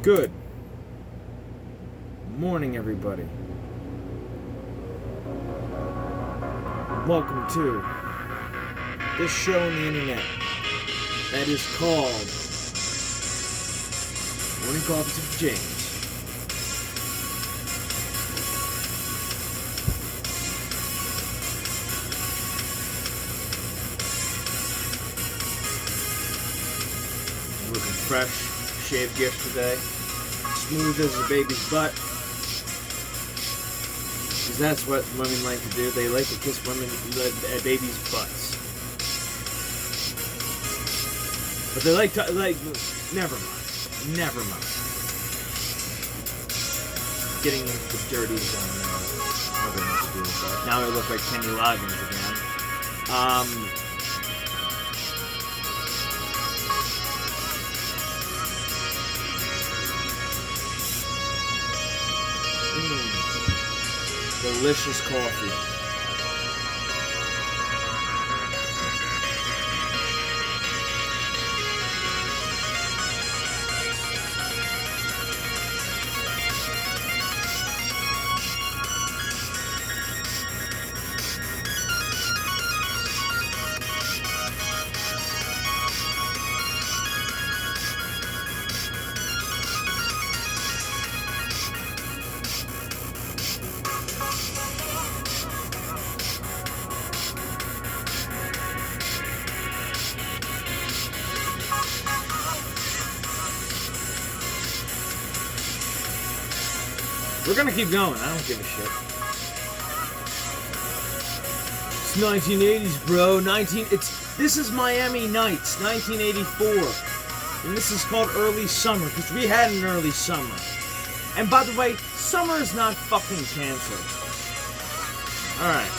Good morning, everybody. Welcome to this show on the internet that is called Morning Coffees with James. Looking fresh. Shaved yesterday, smooth as a baby's butt, because that's what women like to do. They like to kiss babies' butts. But they like to, never mind. Getting into the dirties on nothing much to do with that. Now I look like Kenny Loggins again. Delicious coffee. We're gonna keep going. I don't give a shit. It's 1980s, bro. This is Miami Nights, 1984, and this is called Early Summer because we had an early summer. And by the way, summer is not fucking canceled. All right.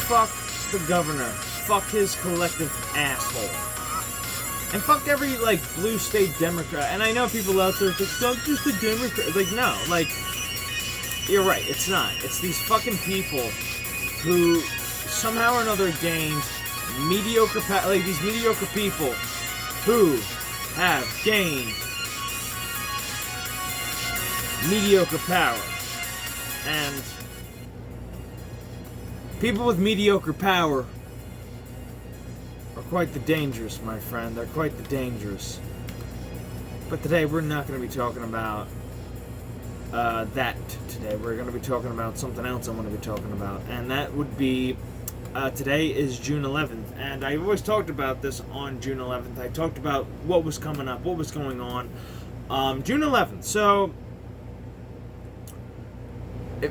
Fuck the governor. Fuck his collective asshole. And fuck every, blue state Democrat. And I know people out there think, not just the Democrat. No, you're right, it's not. It's these fucking people who somehow or another gained mediocre, these mediocre people who have gained mediocre power. And people with mediocre power are quite the dangerous, my friend. They're quite the dangerous. But today we're not going to be talking about that today. We're going to be talking about something else I want to be talking about. And that would be, today is June 11th. And I always talked about this on June 11th. I talked about what was coming up, what was going on. June 11th. So,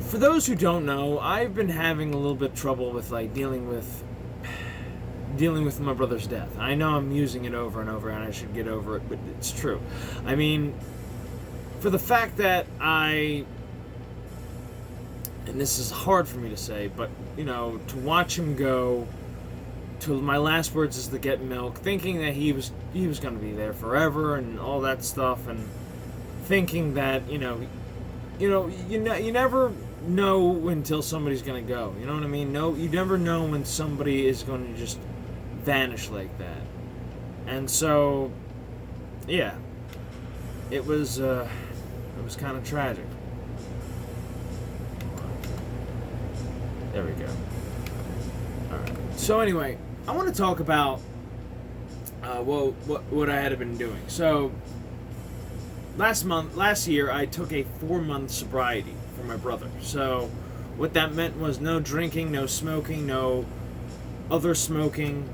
for those who don't know, I've been having a little bit of trouble with, dealing with my brother's death. I know I'm using it over and over and I should get over it, but it's true. I mean, for the fact that and this is hard for me to say, but, to watch him go, to my last words is to get milk, thinking that he was going to be there forever and all that stuff, and thinking that, you never know until somebody's going to go. You know what I mean? No, you never know when somebody is going to just vanish like that. And so, yeah, it was kind of tragic. There we go. Alright. So anyway, I want to talk about what I had been doing. So last year I took a 4-month sobriety for my brother. So what that meant was no drinking, no smoking, no other smoking.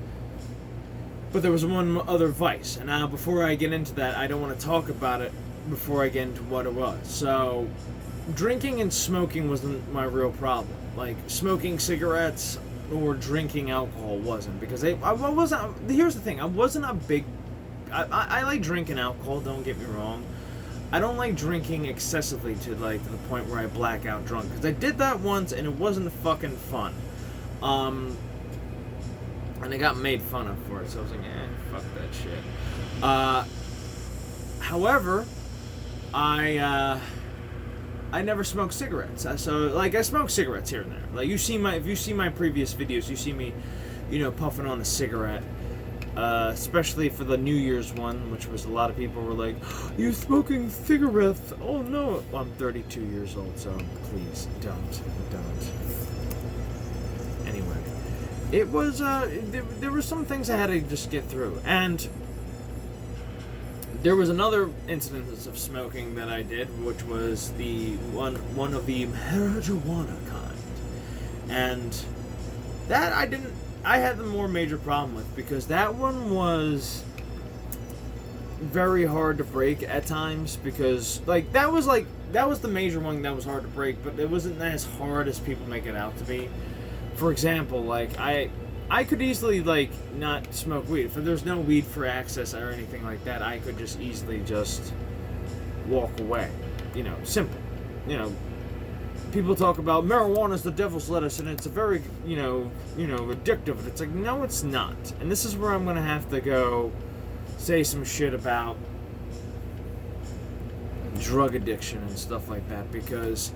But there was one other vice, and now before I get into that, I don't want to talk about it before I get into what it was. So, drinking and smoking wasn't my real problem. Smoking cigarettes or drinking alcohol wasn't, because I wasn't. Here's the thing: I wasn't a big. I like drinking alcohol. Don't get me wrong. I don't like drinking excessively to the point where I black out drunk, because I did that once and it wasn't fucking fun. And I got made fun of for it, so I was like, fuck that shit. However, I never smoked cigarettes. So I smoke cigarettes here and there. If you see my previous videos, you see me, puffing on a cigarette. especially for the New Year's one, which was a lot of people were like, "You smoking cigarettes? Oh no!" Well, I'm 32 years old, so please don't. Anyway, it was there were some things I had to just get through, and there was another incident of smoking that I did, which was the one of the marijuana kind, and that I had the more major problem with, because that one was very hard to break at times, because that was the major one that was hard to break, but it wasn't as hard as people make it out to be. For example, I could easily not smoke weed. If there's no weed for access or anything like that, I could just easily just walk away. Simple. People talk about marijuana is the devil's lettuce and it's a very, addictive. It's like, no, it's not. And this is where I'm going to have to go say some shit about drug addiction and stuff like that, because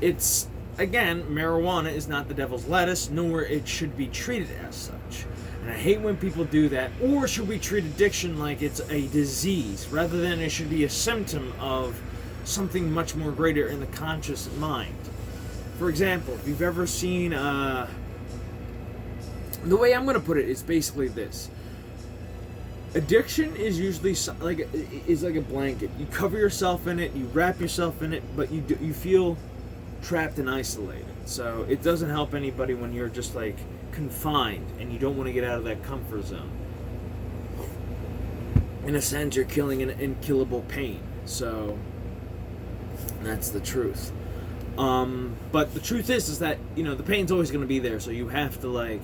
it's, again, marijuana is not the devil's lettuce, nor it should be treated as such. And I hate when people do that. Or should we treat addiction like it's a disease, rather than it should be a symptom of something much more greater in the conscious mind. For example, if you've ever seen, the way I'm going to put it is basically this. Addiction is usually like a blanket. You cover yourself in it, you wrap yourself in it, but you feel trapped and isolated. So it doesn't help anybody when you're just confined and you don't want to get out of that comfort zone. In a sense, you're killing an unkillable pain. So that's the truth. But the truth is that, the pain's always going to be there, so you have to,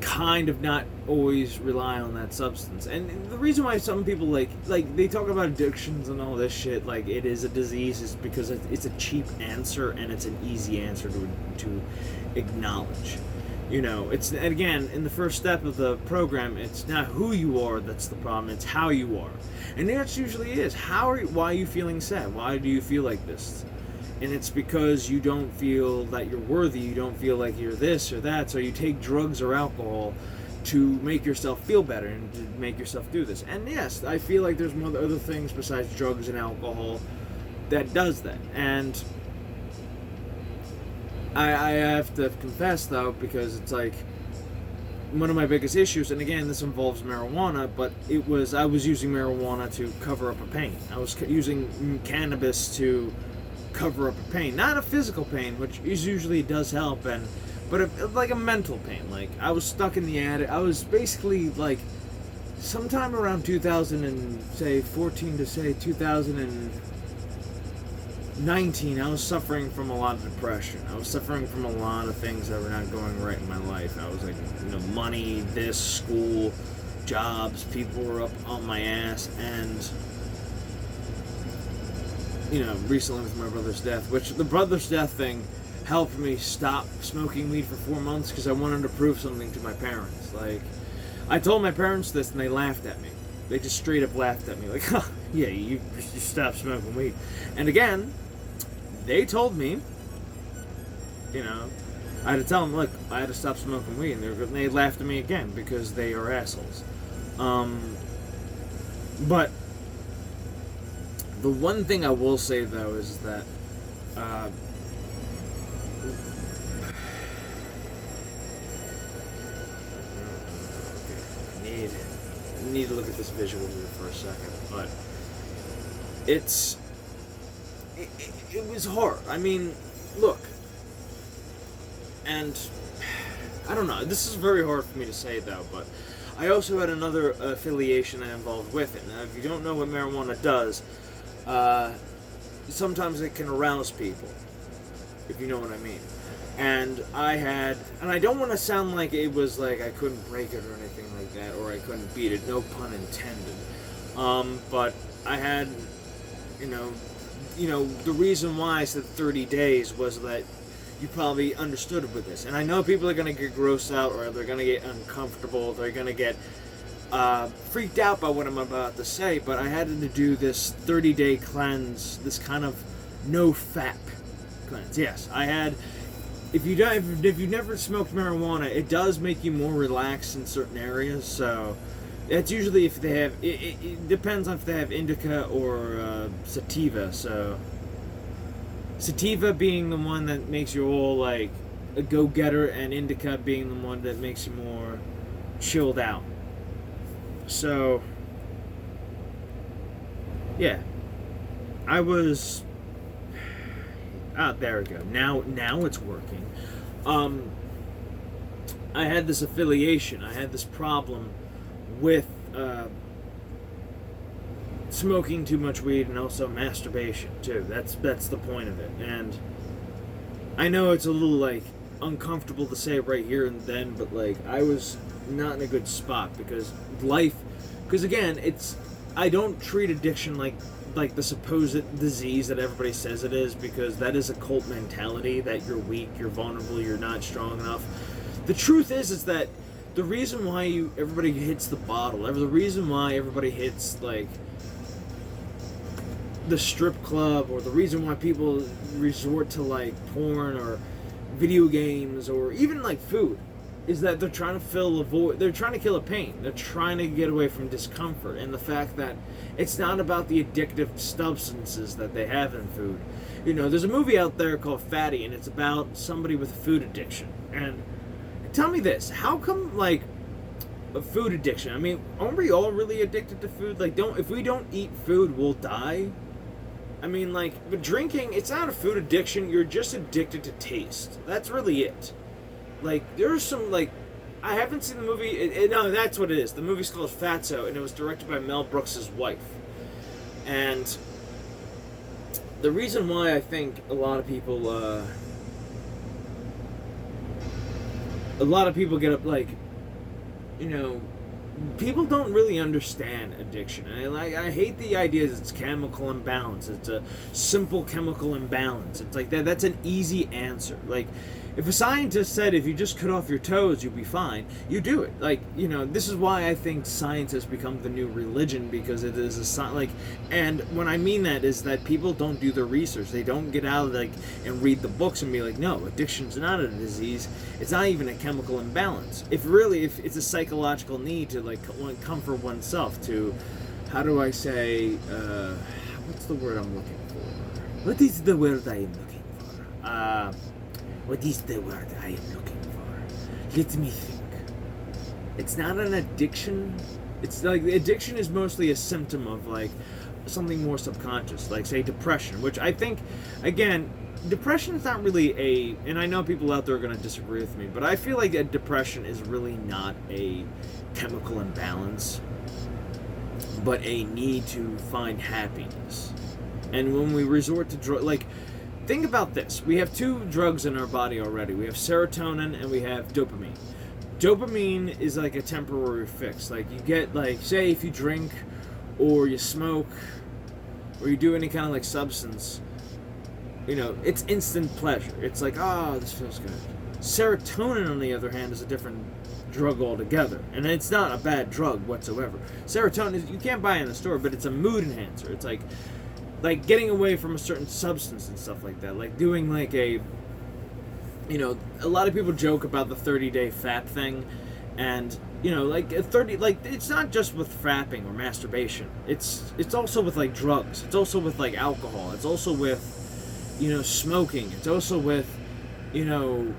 kind of not always rely on that substance. And the reason why some people, they talk about addictions and all this shit, it is a disease, is because it's a cheap answer, and it's an easy answer to acknowledge. It's, again, in the first step of the program, it's not who you are that's the problem, it's how you are. And that usually is. Why are you feeling sad? Why do you feel like this? And it's because you don't feel that you're worthy, you don't feel like you're this or that, so you take drugs or alcohol to make yourself feel better and to make yourself do this. And yes, I feel like there's other things besides drugs and alcohol that does that. And I have to confess, though, because it's one of my biggest issues, and again, this involves marijuana, but I was using marijuana to cover up a pain. I was using cannabis to cover up a pain, not a physical pain, which usually does help, but a mental pain. I was stuck in the attic. I was basically sometime around 2014 to 2019, I was suffering from a lot of depression. I was suffering from a lot of things that were not going right in my life. I was money, this, school, jobs, people were up on my ass, and recently with my brother's death, which the brother's death thing helped me stop smoking weed for 4 months, because I wanted to prove something to my parents. I told my parents this, and they laughed at me. They just straight up laughed at me, huh, yeah, you stopped smoking weed. And again, they told me, I had to tell them, look, I had to stop smoking weed, and they laughed at me again, because they are assholes. But the one thing I will say, though, is that I need to look at this visual here for a second, but it was hard. I mean, look, and I don't know, this is very hard for me to say, though, but I also had another affiliation I involved with it. Now, if you don't know what marijuana does, sometimes it can arouse people, if you know what I mean. And I don't want to sound like it was I couldn't break it or anything like that, or I couldn't beat it, no pun intended. But I had, the reason why I said 30 days was that you probably understood with this. And I know people are going to get grossed out, or they're going to get uncomfortable, they're going to get freaked out by what I'm about to say, but I had to do this 30-day cleanse, this kind of no-fat cleanse. Yes, I had if you've never smoked marijuana, it does make you more relaxed in certain areas. So that's usually if they have. It depends on if they have indica or sativa. So sativa being the one that makes you all like a go-getter, and indica being the one that makes you more chilled out. So yeah, I was. Ah, there we go. Now it's working. I had this affiliation. I had this problem with smoking too much weed and also masturbation too. That's the point of it. And I know it's a little like uncomfortable to say right here and then, but like I was not in a good spot because again, I don't treat addiction like the supposed disease that everybody says it is, because that is a cult mentality that you're weak, you're vulnerable, you're not strong enough. The truth is that the reason why everybody hits the bottle, the reason why everybody hits like the strip club, or the reason why people resort to like porn or video games or even like food, is that they're trying to fill a void. They're trying to kill a pain. They're trying to get away from discomfort, and the fact that it's not about the addictive substances that they have in food. You know, there's a movie out there called Fatty, and it's about somebody with a food addiction. And tell me this, how come like a food addiction? I mean, aren't we all really addicted to food? Like, if we don't eat food, we'll die. I mean, like, but drinking, it's not a food addiction. You're just addicted to taste. That's really it. Like, there's some, like, I haven't seen the movie. No, that's what it is. The movie's called Fatso, and it was directed by Mel Brooks' wife. And the reason why I think a lot of people get up, like, you know, people don't really understand addiction. And I hate the idea that it's chemical imbalance. It's a simple chemical imbalance. It's like that's an easy answer. Like, if a scientist said if you just cut off your toes, you'll be fine, you do it. Like, you know, this is why I think science has become the new religion, because it is and when I mean that is that people don't do their research. They don't get out and read the books and be like, no, addiction's not a disease. It's not even a chemical imbalance. If it's a psychological need to like comfort oneself to, how do I say, what's the word I'm looking for? What is the word I am looking for? What is the word I am looking for? Let me think. It's not an addiction. It's like addiction is mostly a symptom of like something more subconscious, like say depression, which I think, again, depression is not really and I know people out there are going to disagree with me, but I feel like depression is really not a chemical imbalance, but a need to find happiness. And when we resort to think about this. We have two drugs in our body already. We have serotonin and we have dopamine. Dopamine is like a temporary fix. Like, you get, like, say if you drink or you smoke or you do any kind of like substance, you know, it's instant pleasure. It's like, oh, this feels good. Serotonin, on the other hand, is a different drug altogether, and it's not a bad drug whatsoever. Serotonin, you can't buy it in the store, but it's a mood enhancer. It's like getting away from a certain substance and stuff like that. Like doing like a a lot of people joke about the 30-day fap thing, and like a 30, like, it's not just with fapping or masturbation. It's also with like drugs. It's also with like alcohol. It's also with smoking. It's also with a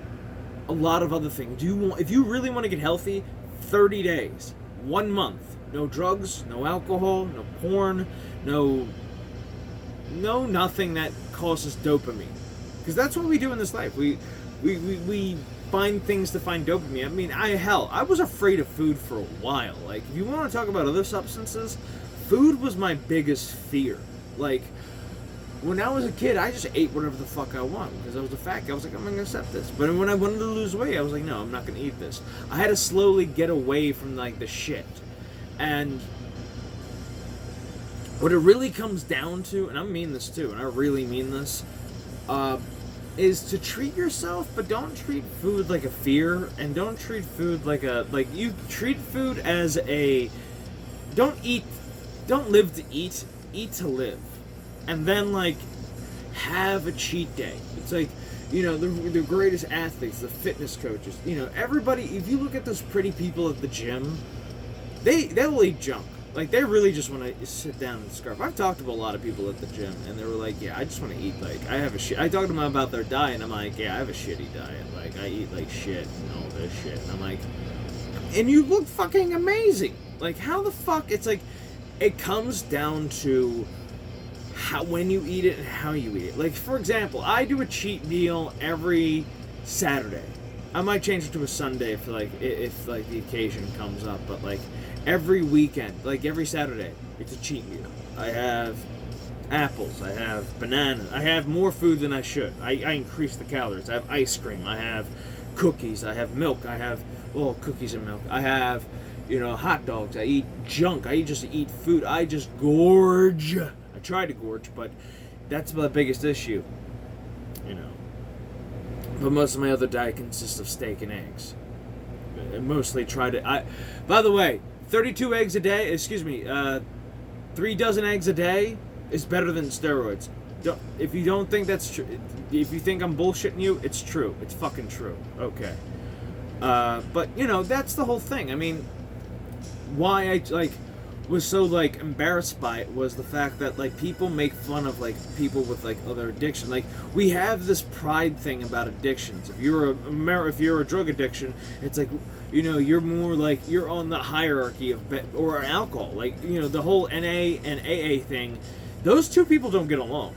lot of other things. If you really want to get healthy, 30 days, 1 month, no drugs, no alcohol, no porn, no nothing that causes dopamine, because that's what we do in this life. We find things to find dopamine. I mean, I was afraid of food for a while. Like, if you want to talk about other substances, food was my biggest fear. Like, when I was a kid, I just ate whatever the fuck I want because I was a fat guy. I was like, I'm not gonna accept this. But when I wanted to lose weight, I was like, no, I'm not gonna eat this. I had to slowly get away from like the shit. And what it really comes down to, and I mean this too, and I really mean this, is to treat yourself, but don't treat food like a fear, and don't treat food like you treat food as don't live to eat, eat to live. And then, like, have a cheat day. It's like, You know, the greatest athletes, the fitness coaches. You know, everybody. If you look at those pretty people at the gym, they'll eat junk. Like, they really just want to sit down and scarf. I've talked to a lot of people at the gym, and they were like, yeah, I just want to eat, like, I talked to them about their diet, and I'm like, yeah, I have a shitty diet. Like, I eat, like, shit and all this shit. And I'm like, and you look fucking amazing. Like, how the fuck? It's like, it comes down to when you eat it and how you eat it. Like, for example, I do a cheat meal every Saturday. I might change it to a Sunday if the occasion comes up, but, like, every weekend, like every Saturday, it's a cheat meal. I have apples, I have bananas, I have more food than I should. I increase the calories. I have ice cream, I have cookies, I have milk, I have, cookies and milk. I have, hot dogs, I eat junk, I just eat food, I just gorge. I try to gorge, but that's the biggest issue, But most of my other diet consists of steak and eggs. I mostly try to, by the way, 32 eggs a day, 3 dozen eggs a day is better than steroids. If you don't think that's true, if you think I'm bullshitting you, it's true. It's fucking true. Okay. But, that's the whole thing. I mean, why I, was so, embarrassed by it was the fact that, people make fun of, people with, other addiction. We have this pride thing about addictions. If you're a drug addiction, it's you're more you're on the hierarchy of or alcohol. The whole NA and AA thing, those two people don't get along.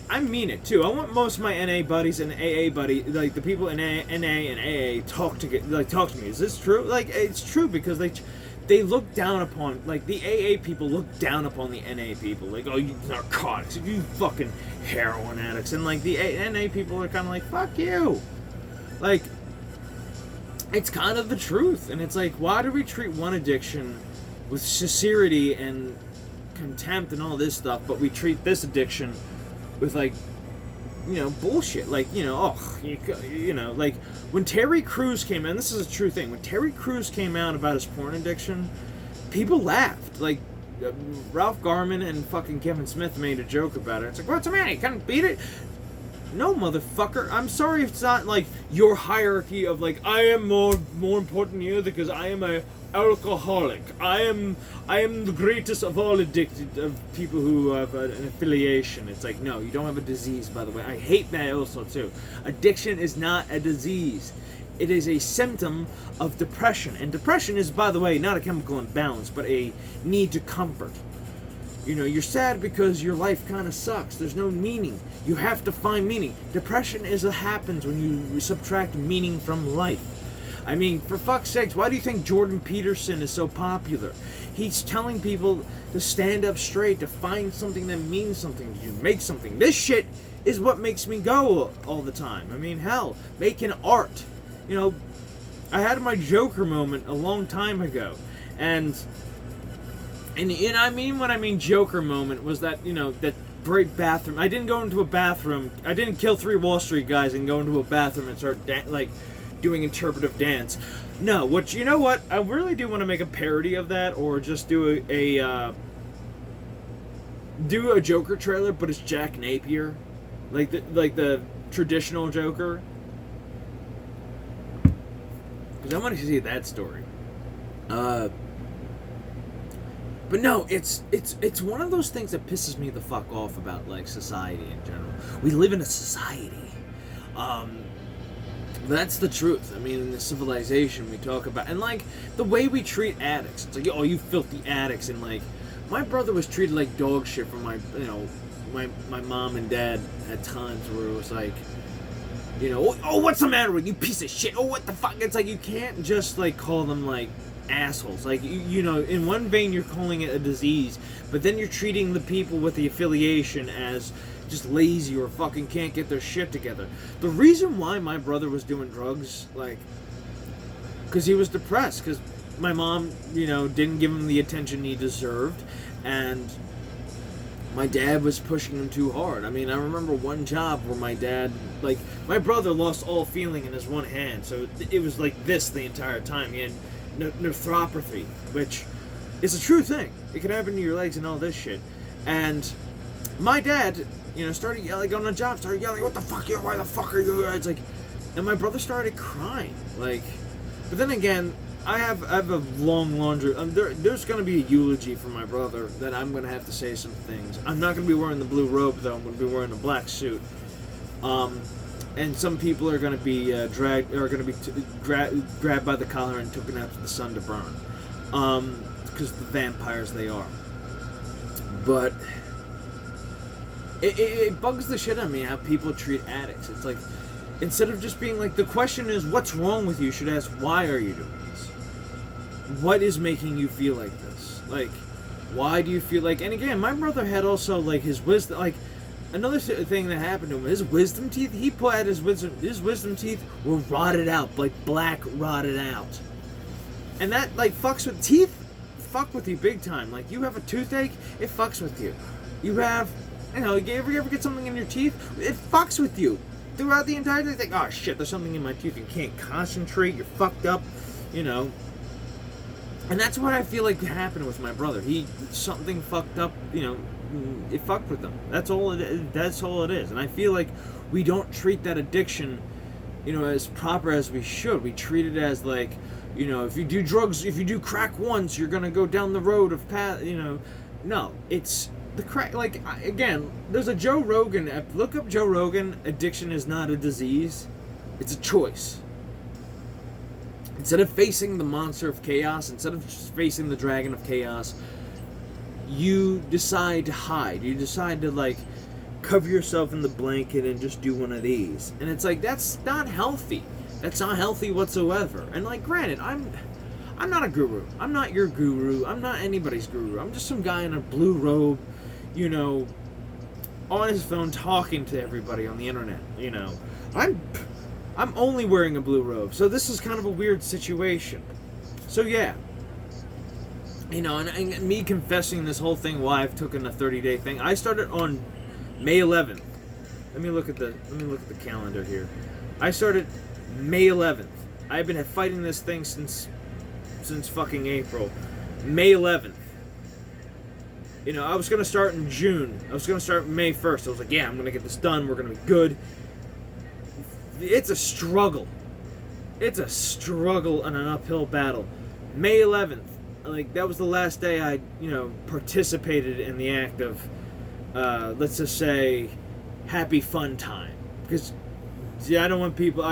I mean it too. I want most of my NA buddies and AA buddies, the people in NA and AA talk to me. Is this true? It's true because they look down upon, the AA people look down upon the NA people. Oh, you narcotics, you fucking heroin addicts. And, the NA people are kind of fuck you. It's kind of the truth. And it's why do we treat one addiction with sincerity and contempt and all this stuff, but we treat this addiction with, bullshit. When Terry Crews came out, this is a true thing, when Terry Crews came out about his porn addiction, people laughed. Ralph Garman and fucking Kevin Smith made a joke about it. It's what's the matter? You can't beat it? No, motherfucker. I'm sorry if it's not, your hierarchy of, I am more important than you because I am a alcoholic. I am the greatest of all addicted of people who have an affiliation. It's no, you don't have a disease, by the way. I hate that also too. Addiction is not a disease. It is a symptom of depression. And depression is, by the way, not a chemical imbalance, but a need to comfort. You're sad because your life kind of sucks. There's no meaning. You have to find meaning. Depression happens when you subtract meaning from life. I mean, for fuck's sakes, why do you think Jordan Peterson is so popular? He's telling people to stand up straight, to find something that means something to you, make something. This shit is what makes me go all the time. I mean, hell, making art. I had my Joker moment a long time ago, and I mean when I mean Joker moment was that, that great bathroom. I didn't go into a bathroom. I didn't kill 3 Wall Street guys and go into a bathroom and start doing interpretive dance. No, you know what? I really do want to make a parody of that, or just do a Joker trailer, but it's Jack Napier, the traditional Joker. Because I want to see that story. But no, it's one of those things that pisses me the fuck off about society in general. We live in a society. That's the truth. I mean, in the civilization we talk about, and the way we treat addicts. It's oh, you filthy addicts, and my brother was treated like dog shit from my mom and dad at times, where it was oh, what's the matter with you, piece of shit? Oh, what the fuck? It's you can't just call them assholes. In one vein you're calling it a disease, but then you're treating the people with the affiliation as just lazy or fucking can't get their shit together. The reason why my brother was doing drugs, because he was depressed, because my mom, didn't give him the attention he deserved, and my dad was pushing him too hard. I mean, I remember one job where my dad, my brother lost all feeling in his one hand, so it was this the entire time. He had nephropathy, which is a true thing. It can happen to your legs and all this shit. And my dad You know, started yelling on the job, started yelling, what the fuck, you, why the fuck are you, it's like, and my brother started crying, like, but then again, I have a long laundry, there's going to be a eulogy for my brother that I'm going to have to say some things. I'm not going to be wearing the blue robe, though. I'm going to be wearing a black suit. And some people are going to be grabbed by the collar and taken out to the sun to burn. Because the vampires they are. But it bugs the shit out of me how people treat addicts. It's like, instead of just being like, the question is, what's wrong with you? You should ask, why are you doing this? What is making you feel like this? Like, why do you feel like... And again, my brother had also, like, his wisdom... Like, another thing that happened to him, his wisdom teeth, he put out his wisdom teeth were rotted out. Like, black rotted out. And that, like, fucks with... Teeth fuck with you big time. Like, you have a toothache, it fucks with you. You have... You know, you ever get something in your teeth? It fucks with you. Throughout the entire day, you think, oh, shit, there's something in my teeth. You can't concentrate. You're fucked up. You know... And that's what I feel like happened with my brother. Something fucked up, you know, it fucked with him. That's all it is. And I feel like we don't treat that addiction, you know, as proper as we should. We treat it as like, you know, if you do drugs, if you do crack once, you're going to go down the road of you know. No, it's the crack. Like, again, there's a Joe Rogan. Look up Joe Rogan. Addiction is not a disease. It's a choice. Instead of facing the monster of chaos, instead of just facing the dragon of chaos, you decide to hide. You decide to, like, cover yourself in the blanket and just do one of these. And it's like, that's not healthy. That's not healthy whatsoever. And, like, granted, I'm not a guru. I'm not your guru. I'm not anybody's guru. I'm just some guy in a blue robe, you know, on his phone talking to everybody on the internet, you know. I'm only wearing a blue robe, so this is kind of a weird situation. So yeah, you know, and me confessing this whole thing why I've taken a 30-day thing. I started on May 11th. Let me look at the calendar here. I started May 11th. I've been fighting this thing since fucking April. May 11th. You know, I was gonna start in June. I was gonna start May 1st. I was like, yeah, I'm gonna get this done. We're gonna be good. It's a struggle. It's a struggle and an uphill battle. May 11th, like, that was the last day I, you know, participated in the act of, let's just say, happy fun time. Because, yeah, I don't want people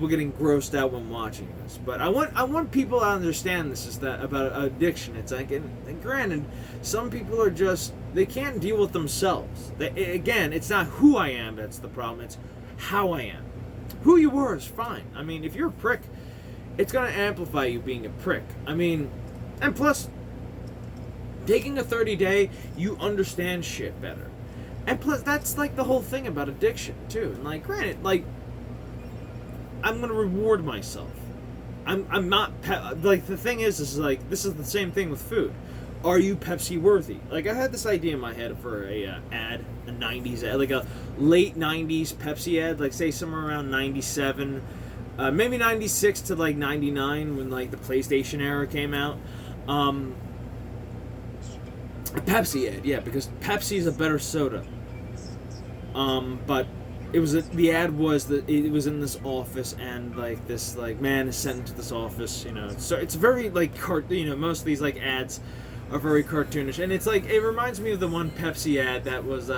getting grossed out when watching this. But I want people to understand this is that about addiction. It's like, and granted, some people are just, they can't deal with themselves. Again, it's not who I am that's the problem. It's how I am. Who you were is fine. I mean, if you're a prick, it's going to amplify you being a prick. I mean, and plus, taking a 30-day, you understand shit better. And plus, that's like the whole thing about addiction, too. And like, granted, like, I'm going to reward myself. I'm not, like, the thing is like, this is the same thing with food. Are you Pepsi worthy? Like, I had this idea in my head for a ad, a 90s ad, like a late 90s Pepsi ad, like say somewhere around 97, maybe 96 to like 99 when like the PlayStation era came out. A Pepsi ad, yeah, because Pepsi is a better soda. But it was the ad was that it was in this office and like this like man is sent into this office, you know. So it's very like you know, most of these like ads are very cartoonish, and it's like, it reminds me of the one Pepsi ad that was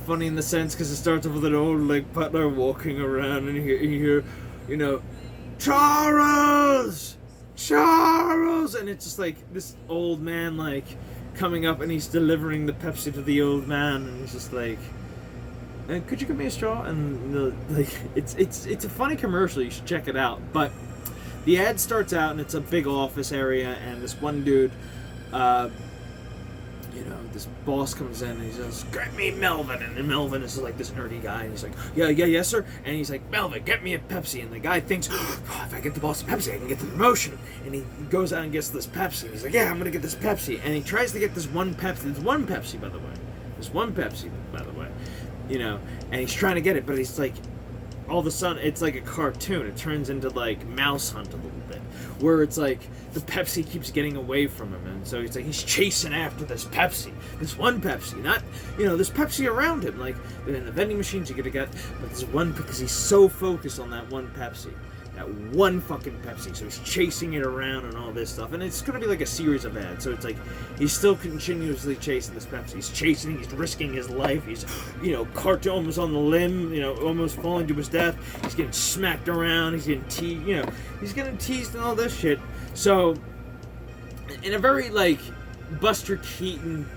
funny in the sense because it starts off with an old like butler walking around and you hear, you know, Charles, and it's just like this old man like coming up and he's delivering the Pepsi to the old man and he's just like, could you give me a straw? And like it's a funny commercial. You should check it out. But the ad starts out and it's a big office area and this one dude, you know, this boss comes in and he says, get me Melvin. And Melvin is like this nerdy guy and he's like, yes sir. And he's like, Melvin, get me a Pepsi. And the guy thinks, oh, if I get the boss a Pepsi, I can get the promotion. And he goes out and gets this Pepsi. And he's like, yeah, I'm going to get this Pepsi. And he tries to get this one Pepsi. There's one Pepsi, by the way. You know, and he's trying to get it, but he's like, all of a sudden it's like a cartoon. It turns into like Mouse Hunt a little bit, where it's like the Pepsi keeps getting away from him, and so he's chasing after this Pepsi, this one Pepsi, not there's Pepsi around him, like in the vending machines you get, but there's one because he's so focused on that one Pepsi. That one fucking Pepsi, so he's chasing it around and all this stuff, and it's gonna be like a series of ads. So it's like he's still continuously chasing this Pepsi. He's chasing, he's risking his life. He's, cartoon almost on the limb, almost falling to his death. He's getting smacked around. He's getting teased, he's getting teased and all this shit. So, in a very like Buster Keaton,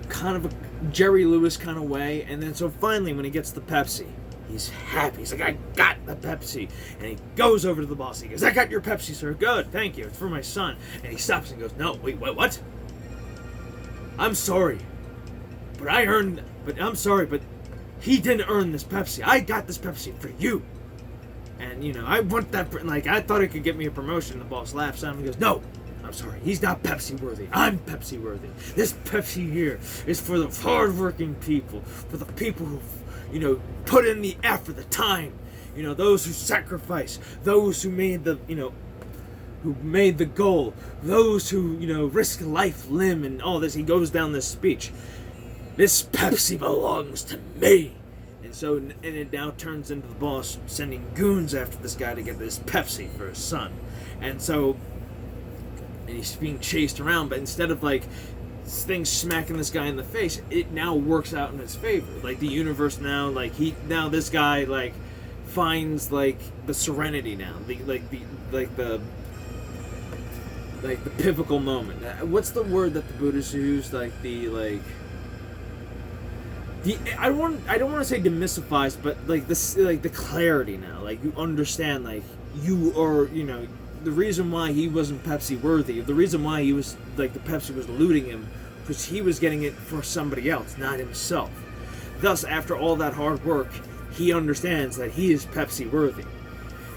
kind of a Jerry Lewis kind of way, and then so finally when he gets the Pepsi, he's happy. He's like, I got the Pepsi. And he goes over to the boss. He goes, I got your Pepsi, sir. Good, thank you. It's for my son. And he stops and goes, no, wait, what? I'm sorry. But I'm sorry, but he didn't earn this Pepsi. I got this Pepsi for you. And, I want that, like, I thought it could get me a promotion. The boss laughs at him and goes, no, I'm sorry. He's not Pepsi worthy. I'm Pepsi worthy. This Pepsi here is for the hardworking people, for the people who put in the effort, the time, those who sacrifice, those who made the, who made the goal, those who, risk life, limb, and all this. He goes down this speech. This Pepsi belongs to me. And so, and it now turns into the boss sending goons after this guy to get this Pepsi for his son. And so, and he's being chased around, but instead of like things smacking this guy in the face, it now works out in his favor. Like the universe now, like this guy like finds like the serenity now, the pivotal moment. What's the word that the Buddhists use? I don't want to say demystifies, but like this, like the clarity now. Like you understand, like you are, the reason why he wasn't Pepsi worthy, the reason why he was like the Pepsi was eluding him, because he was getting it for somebody else, not himself. Thus, after all that hard work, he understands that he is Pepsi worthy.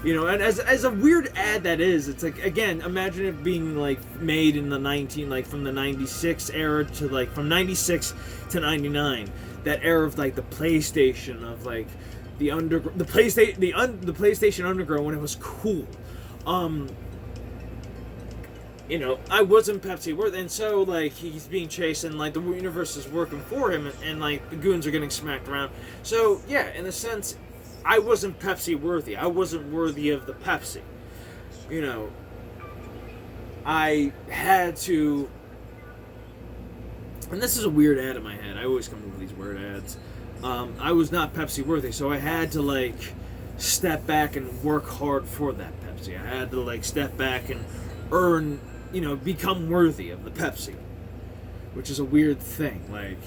And as a weird ad that is, it's like, again, imagine it being like made in the from the 96 era to like from 96 to 99, that era of like the PlayStation, of like the PlayStation Underground, when it was cool. I wasn't Pepsi worthy, and so like he's being chased, and like the universe is working for him, and like the goons are getting smacked around. So yeah, in a sense, I wasn't Pepsi worthy. I wasn't worthy of the Pepsi. I had to, and this is a weird ad in my head. I always come up with these weird ads. I was not Pepsi worthy, so I had to like step back and work hard for that Pepsi. I had to like step back and earn, become worthy of the Pepsi, which is a weird thing, like,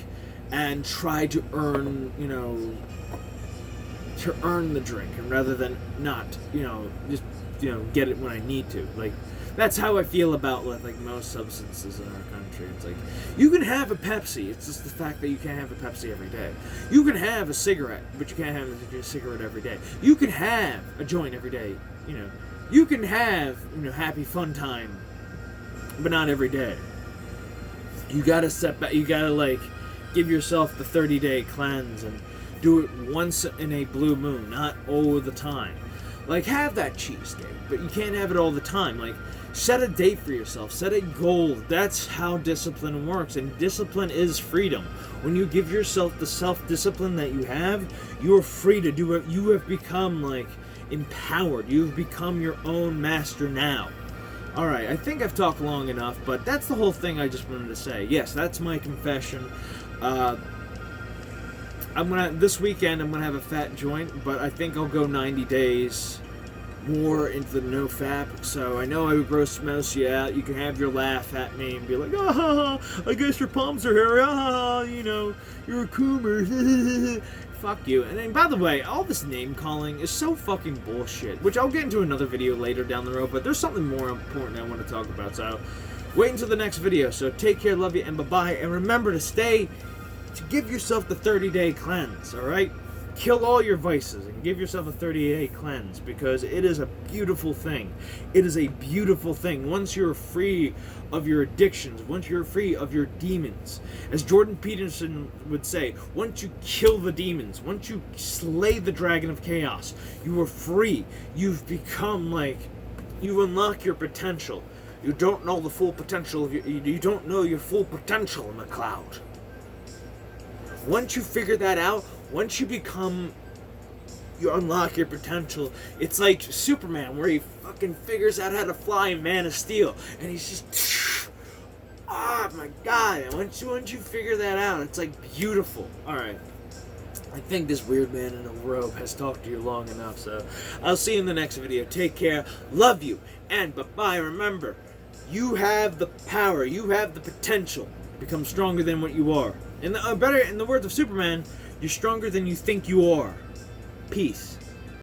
and try to earn, to earn the drink, and rather than not, just, get it when I need to. Like, that's how I feel about like most substances in our country. It's like, you can have a Pepsi, it's just the fact that you can't have a Pepsi every day. You can have a cigarette, but you can't have a cigarette every day. You can have a joint every day, You can have, happy fun time, but not every day. You gotta step back, you gotta like, give yourself the 30-day cleanse and do it once in a blue moon, not all the time. Like, have that cheesesteak, but you can't have it all the time. Like, set a date for yourself, set a goal. That's how discipline works, and discipline is freedom. When you give yourself the self-discipline that you have, you are free to do it. You have become, like, empowered. You've become your own master now. Alright, I think I've talked long enough, but that's the whole thing I just wanted to say. Yes, that's my confession. This weekend I'm gonna have a fat joint, but I think I'll go 90 days more into the no-fap, so I know I would gross most you out. You can have your laugh at me and be like, ah, I guess your palms are hairy, ah, you're a coomer. Fuck you. And then, by the way, all this name-calling is so fucking bullshit, which I'll get into another video later down the road, but there's something more important I want to talk about, so wait until the next video. So take care, love you, and bye-bye, and remember to give yourself the 30-day cleanse, alright? kill all your vices and give yourself a 30-day cleanse, because it is a beautiful thing. It is a beautiful thing. Once you're free of your addictions, once you're free of your demons, as Jordan Peterson would say, once you kill the demons, once you slay the dragon of chaos, you are free. You've become like, you unlock your potential. You don't know the full potential of you don't know your full potential, McCloud. Once you figure that out, once you unlock your potential, it's like Superman, where he fucking figures out how to fly in Man of Steel, and he's just, oh my god, and once you figure that out, it's like beautiful. Alright, I think this weird man in a robe has talked to you long enough, so I'll see you in the next video. Take care, love you, and bye-bye. Remember, you have the power, you have the potential to become stronger than what you are. In the words of Superman, you're stronger than you think you are. Peace.